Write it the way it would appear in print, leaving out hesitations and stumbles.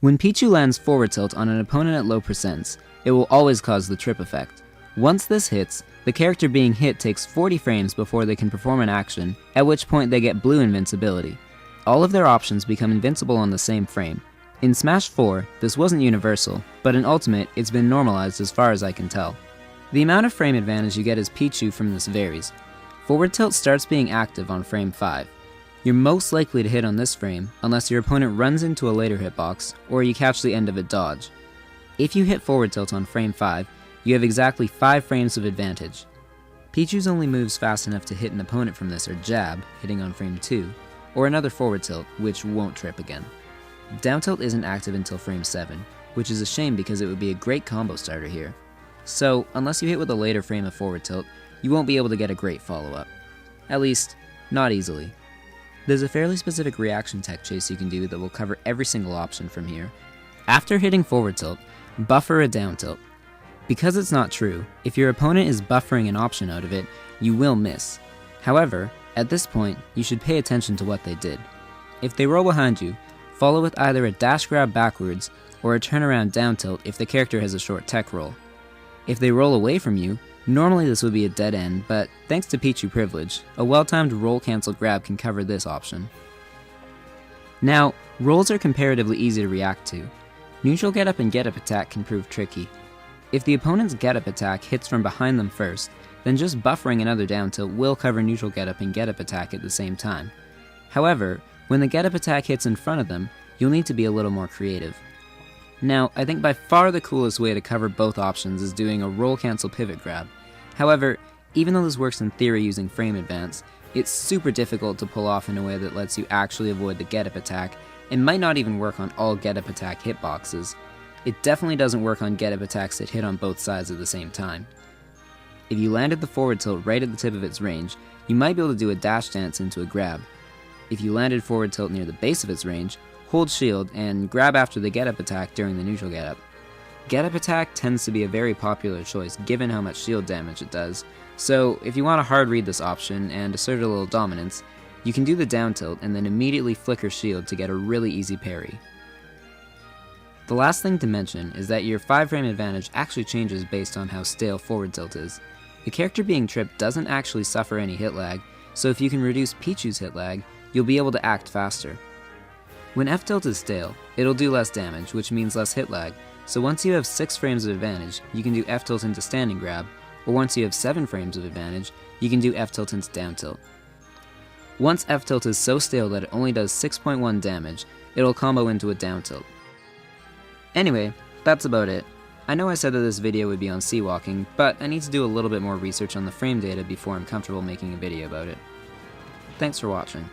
When Pichu lands forward tilt on an opponent at low percents, it will always cause the trip effect. Once this hits, the character being hit takes 40 frames before they can perform an action, at which point they get blue invincibility. All of their options become invincible on the same frame. In Smash 4, this wasn't universal, but in Ultimate, it's been normalized as far as I can tell. The amount of frame advantage you get as Pichu from this varies. Forward tilt starts being active on frame 5. You're most likely to hit on this frame unless your opponent runs into a later hitbox or you catch the end of a dodge. If you hit forward tilt on frame 5, you have exactly 5 frames of advantage. Pichu's only moves fast enough to hit an opponent from this are jab, hitting on frame 2, or another forward tilt, which won't trip again. Down tilt isn't active until frame 7, which is a shame because it would be a great combo starter here. So, unless you hit with a later frame of forward tilt, you won't be able to get a great follow-up. At least, not easily. There's a fairly specific reaction Techchase you can do that will cover every single option from here. After hitting forward tilt, buffer a down tilt. Because it's not true, if your opponent is buffering an option out of it, you will miss. However, at this point, you should pay attention to what they did. If they roll behind you, follow with either a dash grab backwards or a turnaround down tilt if the character has a short tech roll. If they roll away from you, normally this would be a dead end, but thanks to Pichu privilege, a well-timed roll cancel grab can cover this option. Now, rolls are comparatively easy to react to. Neutral get up and get up attack can prove tricky. If the opponent's get up attack hits from behind them first, then just buffering another down tilt will cover neutral get up and get up attack at the same time. However, when the get up attack hits in front of them, you'll need to be a little more creative. Now, I think by far the coolest way to cover both options is doing a roll cancel pivot grab. However, even though this works in theory using frame advance, it's super difficult to pull off in a way that lets you actually avoid the get up attack, and might not even work on all get up attack hitboxes. It definitely doesn't work on get up attacks that hit on both sides at the same time. If you landed the forward tilt right at the tip of its range, you might be able to do a dash dance into a grab. If you landed forward tilt near the base of its range, hold shield and grab after the get up attack during the neutral get up. Get up attack tends to be a very popular choice given how much shield damage it does, so if you want to hard read this option and assert a little dominance, you can do the down tilt and then immediately flicker shield to get a really easy parry. The last thing to mention is that your 5 frame advantage actually changes based on how stale forward tilt is. The character being tripped doesn't actually suffer any hit lag, so if you can reduce Pichu's hit lag, you'll be able to act faster. When Ftilt is stale, it'll do less damage, which means less hit lag, so once you have 6 frames of advantage, you can do Ftilt into standing grab, or once you have 7 frames of advantage, you can do Ftilt into down tilt. Once Ftilt is so stale that it only does 6.1 damage, it'll combo into a down tilt. Anyway, that's about it. I know I said that this video would be on C-walking, but I need to do a little bit more research on the frame data before I'm comfortable making a video about it. Thanks for watching.